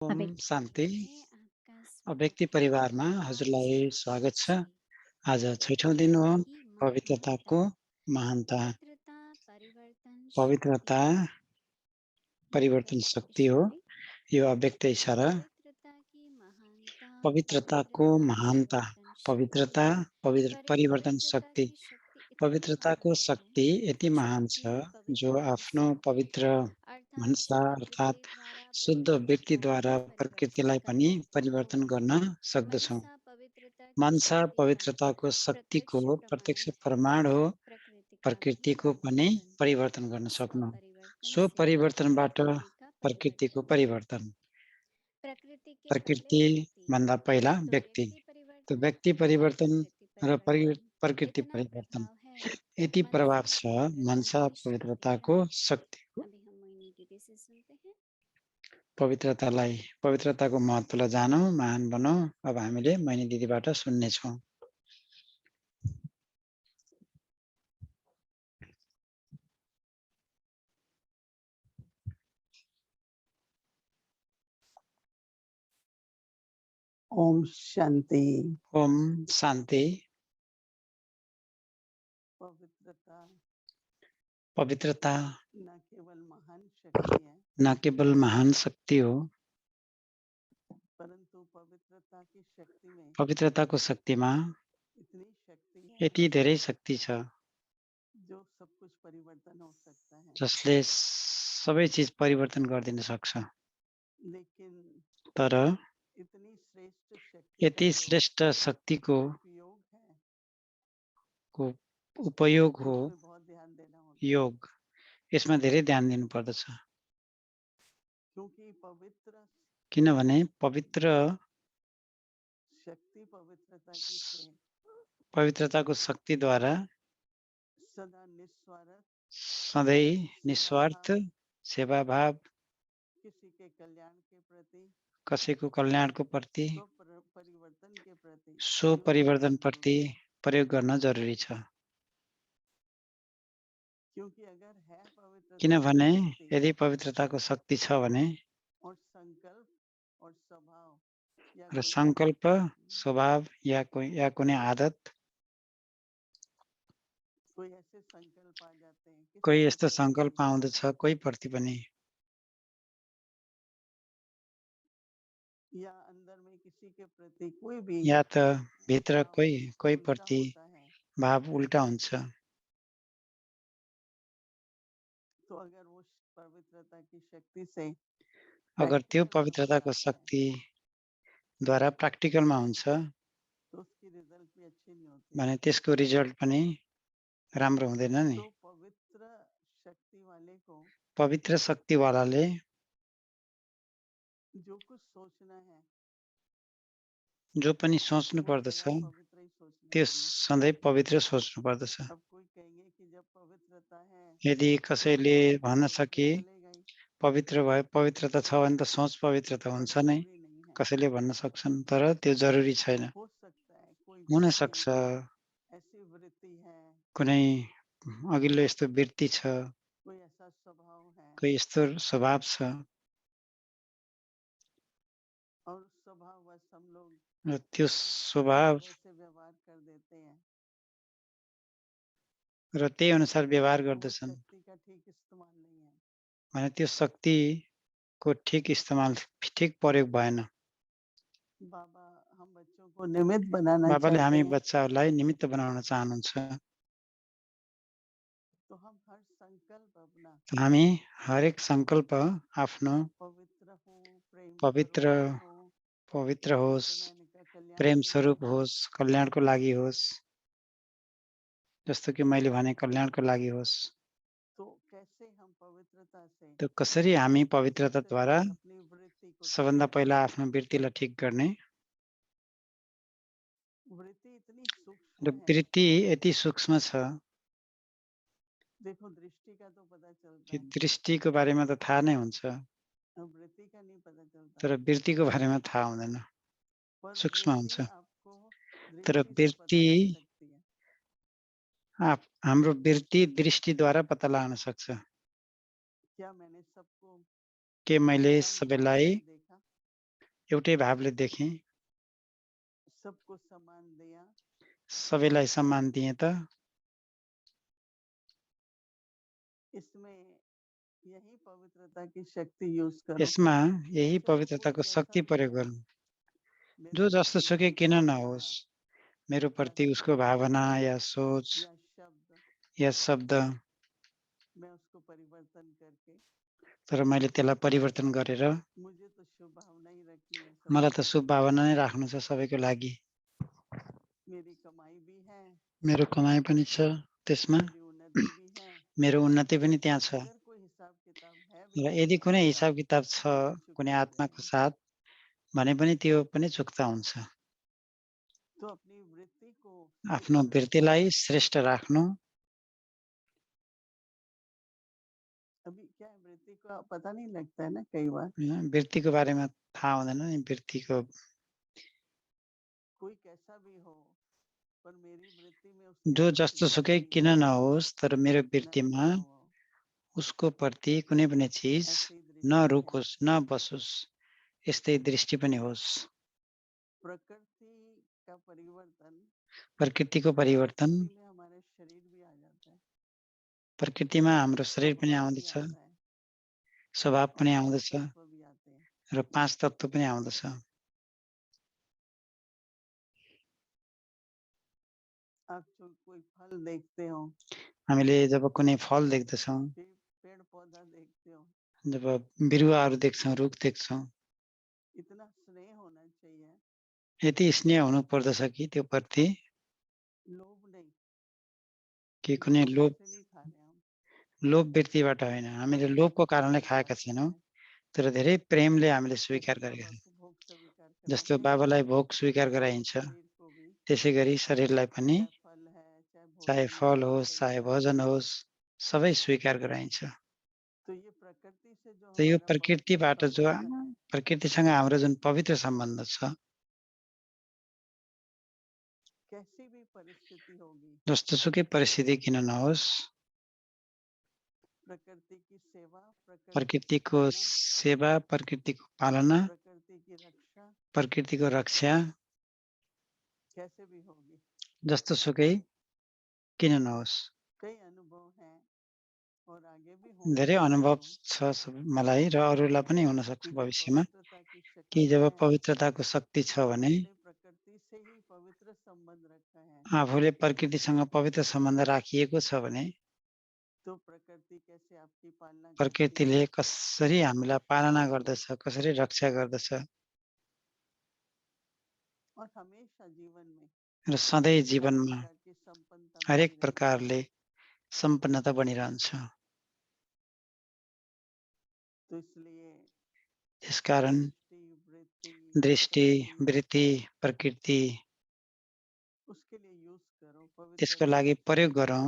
ओम अव्यक्त शान्ति। में आपका स्वागत अव्यक्ति है परिवारमा और हजुरलाई स्वागत स्वागत छ। है। आज छैठौं दिन हो पवित्रता की महानता। पवित्रताको महानता। पवित्रता परिवर्तन पवित्रता शक्ति परिवर्तन शक्ति हो। सॉरी यो अव्यक्त इशारा। पवित्रता की महानता। पवित्रताको पवित्रता महानता। परिवर्तन शक्ति। पवित्रता परिवर्तन पवित्रता शक्ति। की शक्ति इतनी पवित्रताको महान है शक्ति यति जो महान छ जीव जो पवित्र हो आफ्नो सकते पवित्र हैं अर्थात मनसा प्रकृति अर्थात द्वारा शुद्ध प्रकृति को व्यक्तिद्वारा भी परिवर्तित प्रकृतिलाई कर पनि सकते हो। परिवर्तन गर्न सक्दछौँ। मनसा पवित्रता की मनसा शक्ति का पवित्रताको प्रत्यक्ष शक्तिको प्रमाण प्रत्यक्ष है। प्रमाण हो। प्रकृति का भी प्रकृतिको पनि परिवर्तन परिवर्तन गर्न स्व सक्नु। परिवर्तन सो से परिवर्तनबाट प्रकृति का प्रकृतिको परिवर्तन। परिवर्तन। प्रकृति के पहले प्रकृति व्यक्ति भन्दा पहिला तो व्यक्ति। व्यक्ति तो परिवर्तन व्यक्ति और परिवर्तन प्रकृति र परिवर्तन प्रकृति इतना परिवर्तन। प्रभाव है यति प्रभाव मनसा छ पवित्रता मनसा की शक्ति का। पवित्रताको शक्तिको। अभी हम मोहिनी दीदी से सुनते हैं। पवित्रतालाई पवित्रताको महत्त्वलाई जानौँ, महान बनाऊ। अब हामीले मैनी दिदीबाट सुन्नेछौँ। ओम शांति। ओम शान्ति। पवित्रता पवित्रता न केवल महान शक्ति है, न केवल महान शक्ति हो, परंतु पवित्रता की शक्ति में पवित्रताको शक्तिमा इतनी शक्ति है यति धेरै शक्ति छ जो सब कुछ परिवर्तन हो सकता है। जसले सबै चिज परिवर्तन गरिदिन सक्छ। लेकिन तर इतनी श्रेष्ठ शक्ति का यति जो श्रेष्ठ शक्तिको उपयोग है उपयोग हो, उसमें बहुत ध्यान देना होता है, योग, यसमा धेरै ध्यान दिनु पर्दछ। क्योंकि पवित्र किनभने पवित्र शक्ति पवित्रता की से पवित्रताको शक्तिद्वारा सदा निस्वार्थ सधैँ सेवा निस्वार्थ भाव, सेवाभाव, किसी के कल्याण के प्रति, कसैको कल्याणको प्रति, स्व परिवर्तन के प्रति सो प्रयोग करना परिवर्तनप्रति जरूरी है। प्रयोग गर्न जरुरी छ। क्योंकि अगर है पवित्रता की किनभने शक्ति यदि पवित्रताको शक्ति छ भने और संकल्प और स्वभाव या र कोई सङ्कल्प, आदत, स्वभाव या कुनै आदत, कोई ऐसे संकल्प आ जाते हैं किसी कोही के यस्तो प्रति भी, सङ्कल्प आउँदछ कोही प्रति पनि, या अंदर में किसी के प्रति कोई भी या त भित्र भाव कोही उल्टा प्रति होता है, भाव उल्टा हुन्छ। तो अगर वो पवित्रता की शक्ति से अगर त्यो प्रैक्टिकल में हो पवित्रताको जाता है शक्तिद्वारा प्र्याक्टिकलमा हुन्छ तो उसकी रिजल्ट भी अच्छी नहीं होती। भने त्यसको रिजल्ट पनि राम्रो हुँदैन नि। तो पवित्र शक्ति वाले को पवित्र शक्तिवालाले जो कुछ सोचना है जो पनि सोच्नु वो पर्दछ सदा पवित्र ही सोचना त्यो चाहिए। सधैँ पवित्र सोच्नु पर्दछ। अब कोई कहेंगे कि जब पवित्रता है यदि तो कसैले सोच भी भन्न पवित्र सके चलेगा ही, पवित्र भए पवित्रता छ भने त सोच पवित्र त पर हुन्छ नै, जरूरी नहीं है। कसैले भन्न सक्छन्, तर त्यो जरुरी छैन। हो सकता है कोई हुन व्यक्ति सक्छ ऐसी वृत्ति है, कुनै अघिल्लो यस्तो वृत्ति छ, कोई ऐसा स्वभाव है कोही यस्तो स्वभाव छ और उस स्वभाववश हम लोग र त्यो उसी स्वभाव तरह से व्यवहार कर देते हैं, र त्यही अनुसार व्यवहार तो वो गर्दछन् शक्ति का ठीक इस्तेमाल नहीं है। भने त्यो शक्तिको ठिक इस्तेमाल, ठिक प्रयोग भएन। बाबा हम बच्चों को निमित्त बनाना बाबाले चाहते हामी हैं, बच्चाहरूलाई निमित्त बनाउन चाहनुहुन्छ। तो हम हर संकल्प अपना हामी हरेक सङ्कल्प आफ्नो पवित्र हो, प्रेम पवित्र स्वरूप हो, पवित्र होस्, जैसे मैंने कहा कल्याण प्रेम के लिए स्वरूप हो, होस्, कल्याणको लागि होस्, जस्तो कि मैले भने कल्याणको लागि होस्। तो कैसे हम पवित्रता से त्यो कसरी हामी सबसे पवित्रताद्वारा पहले अपनी वृत्ति को ठीक सबभन्दा करें। पहिला आफ्नो वृत्तिलाई ठिक गर्ने। वृत्ति इतनी सूक्ष्म र है, वृत्ति यति सूक्ष्म छ देखो दृष्टि का तो पता चलता कि है, दृष्टिको बारेमा त थाहा नै हुन्छ, अब वृत्ति का नहीं पता चलता, तर वृत्तिको बारेमा थाहा हुँदैन, पर सूक्ष्म वृत्ति हुन्छ। आपको तर दृष्टि से पता वृत्ति लग सकती है। हाम्रो वृत्ति दृष्टिद्वारा पत्ता लाग्न सक्छ। क्या मैंने सबको के मैले एकदम ध्यान सबैलाई से देखा? एउटै भावले देखेँ, सबको सम्मान दिया, सबैलाई सम्मान दिएँ त इसमें यही पवित्रता की शक्ति यूज करो। यसमा यही चाहे कोई पवित्रताको जैसा शक्ति भी प्रयोग हो, गरौँ। मेरे जो प्रति जस्तोसुकै उसकी किन भावना नहोस्, मेरो या प्रति उसको सोच भावना या सोच या शब्द, या शब्द, मैं उसको परिवर्तन करके तर मैले त्यसलाई परिवर्तन गरेर मुझे तो शुभ भावना ही रखनी है मलाई सबके त शुभ लिए। भावना नै राख्नु छ सबैको लागि। मेरी कमाई भी है, मेरो कमाइ पनि छ त्यसमा, मेरी उन्नति भी है। मेरो उन्नति पनि त्यहाँ छ। अगर कोई हिसाब किताब है भी र यदि आत्मा कुनै के साथ, हिसाब किताब छ तो वो कुनै चुकता आत्माको जाएगा। साथ भने पनि त्यो पनि चुक्ता हुन्छ। तो अपनी वृत्ति को आफ्नो श्रेष्ठ रखो। वृत्तिलाई श्रेष्ठ राख्नु। अभी क्या है, वृत्ति का पता नहीं लगता है ना कई बार। वृत्तिको बारेमा थाहा हुँदैन नि, वृत्तिको कोई कैसा भी हो, पर मेरी वृत्ति में उसके जो प्रति जस्तोसुकै रुचि किन नहोस्, तर मेरो न वृत्तिमा रहे हो, उसको प्रति कुनै पनि चिज ऐसी दृष्टि है। नरुकोस्, नबसोस्, यस्तै दृष्टि पनि होस्। प्रकृति का परिवर्तन, प्रकृतिको परिवर्तन, प्रकृति में हमारे शरीर भी आ जाता है, प्रकृतिमा हाम्रो शरीर पनि स्वभाव भी आउँदछ, आता है, स्वभाव और पनि 5 आउँदछ तत्व भी आते हैं। र 5 तत्त्व पनि आउँदछ। आप जो कोई फल देखते हो, हामीले जब कुनै फल देख्दछौँ, फिर पेड़ पौधा देखते हो, जब बिरुवाहरू देख्छौँ, रुख देख्छौँ, इतना स्नेह होना चाहिए, यति स्नेह हुनुपर्दछ कि त्यो प्रति लोभ नहीं, कि लोभ कुनै वजह लोभ से नहीं खा रहे हम, लोभ वृत्तिबाट होइन। हामीले लोभको कारणले खाएका स्वीकार छैनौँ, करते हैं। तर धेरै प्रेमले हामीले स्वीकार जैसे गरेका बाबा छौँ। को भोग स्वीकार जस्तो कराते हैं, बाबालाई भोग स्वीकार वैसे गराइन्छ, शरीर को भी, त्यसै गरी शरीरलाई पनि चाहे फल है, चाहे चाहे भोजन है, फल सब होस्, चाहे स्वीकार भोजन करते होस्, हैं। सबै स्वीकार गराइन्छ। तो ये प्रकृति से जो त यो हमारा पवित्र प्रकृतिबाट जो संबंध है, प्रकृतिसँग हाम्रो जुन पवित्र सम्बन्ध छ, कैसी भी परिस्थिति होगी, जस्तोसुकै परिस्थिति किन नहोस्, प्रकृति की सेवा, प्रकृति की प्रकृतिको पालना, सेवा, प्रकृतिको पालना, प्रकृति की रक्षा प्रकृतिको रक्षा कैसे भी होगी। जस्तोसुकै किन नहोस्। कई अनुभव हैं और आगे भी होंगे धेरै किसी अनुभव को, छ मलाई र अरूलाई पनि हुन सक्छ कि जब भविष्यमा, पवित्रता की कि शक्ति जब है, पवित्रताको शक्ति छ और भने आपने प्रकृति से ही पवित्र संबंध रखा है, आफूले प्रकृतिसँग पवित्र सम्बन्ध राखिएको छ भने तो प्रकृति कैसे आपकी पालना करती है। प्रकृतिले कसरी हामीलाई पालना गर्दछ, कसरी रक्षा गर्दछ और हमेशा जीवन में र सधैँ हर जीवनमा प्रकार की संपन्नता बनी हरेक रहती है। प्रकारले सम्पन्नता बनिरहन्छ। तो इसलिए यसकारण दृष्टि, वृत्ति, दृष्टि, प्रकृति, वृत्ति, प्रकृति उसके लिए यूज करो त्यसको पवित्रता लागि की प्रयोग शक्ति। गरौँ,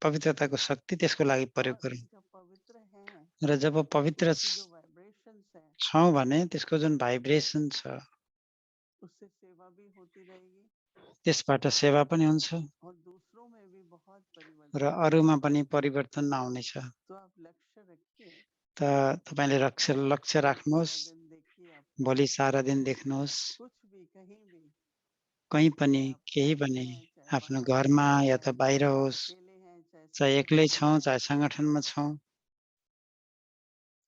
पवित्रताको शक्ति त्यसको लागि प्रयोग और गरौँ। जब पवित्र हैं, र जब पवित्र उसकी जो वाइब्रेशंस है, छौँ भने त्यसको जुन भाइब्रेसन छ, उससे सेवा भी होती रहेगी, त्यसबाट सेवा पनि हुन्छ और दूसरों में भी बहुत र परिवर्तन अरूमा आएगा। पनि परिवर्तन आउनेछ। तो आप लक्ष्य रखिए, त तपाईँले लक्ष्य कल राख्नुहोस्, सारा दिन देखिए आपका, भोलि सारा दिन देख्नुहोस्, कुछ भी कहीं भी, कहीँ पनि, चाहे आप केही घर में पनि, हैं, चाहे आफ्नो बाहर हैं, घरमा या त बाहिर चाहे होस्, अकेले हैं, चाहे चाहे एक्लै संगठन में छौँ, हैं, चाहे सङ्गठनमा छौँ,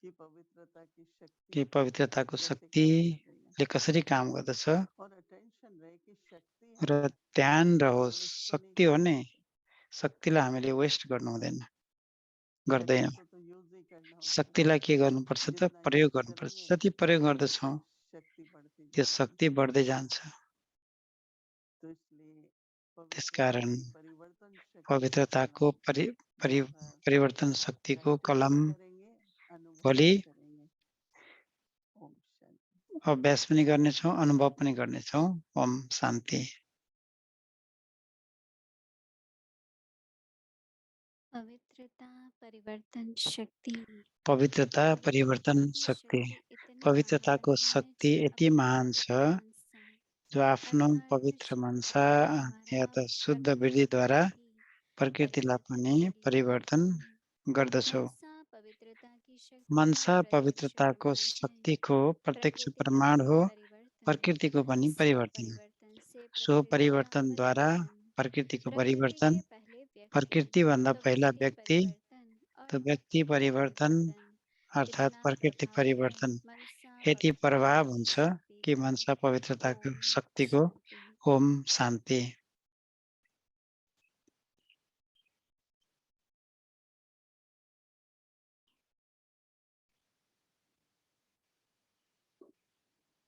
कि पवित्रता की शक्ति कि पवित्रताको कैसे काम कर रही है। शक्तिले कसरी काम गर्दछ और अटेंशन रहे कि शक्ति र है, ध्यान उसको रहोस्, वेस्ट तो नहीं शक्ति हो करना नि, होता, शक्तिलाई हामीले वेस्ट गर्नु हुँदैन, शक्ति गर्दैनौँ। को तो यूज ही करना होता है। शक्तिलाई के गर्नुपर्छ त जितना प्रयोग यूज गर्नुपर्छ। करेंगे जति प्रयोग गर्दछौँ, उतनी शक्ति बढ़ती त्यो जाएगी। शक्ति बढ्दै जान्छ। तो इसलिए पवित्रता त्यसकारण की परिवर्तन शक्ति का पवित्रताको कलम परि परि दिन भर परिवर्तन शक्तिको प्रैक्टिस कलम भी करेंगे, अनुभव भोलि भी करेंगे। ओम शांति। अभ्यास पनि गर्नेछौँ, अनुभव पनि गर्नेछौँ। ओम शान्ति। पवित्रता परिवर्तन शक्ति। पवित्रता पवित्रता परिवर्तन की शक्ति। शक्ति इतनी महान पवित्रताको है शक्ति जो यति अपना महान छ, पवित्र मनसा जो आफ्नो अर्थात पवित्र शुद्ध मनसा बुद्धि या द्वारा त शुद्ध प्रकृति को विधिद्वारा भी प्रकृतिलाई परिवर्तित पनि कर लेती परिवर्तन है। गर्दछौ। ऐसा पवित्रता पवित्रता की शक्ति मनसा प्रत्यक्ष पवित्रताको प्रमाण है। शक्तिको प्रत्यक्ष प्रकृति का प्रमाण भी हो, परिवर्तन, प्रकृतिको पनि सो परिवर्तन हो। परिवर्तन से सो प्रकृति का परिवर्तनद्वारा परिवर्तन। प्रकृतिको प्रकृति परिवर्तन, के पहले व्यक्ति, प्रकृतिभन्दा तो पहिला व्यक्ति व्यक्ति, परिवर्तन तो और व्यक्ति तब परिवर्तन परिवर्तन। अर्थात् इतना प्राकृतिक प्रभाव है परिवर्तन मनसा यति पवित्रता प्रभाव की हुन्छ शक्ति कि का। मनसा पवित्रताको ओम शक्तिको शांति। ओम शान्ति।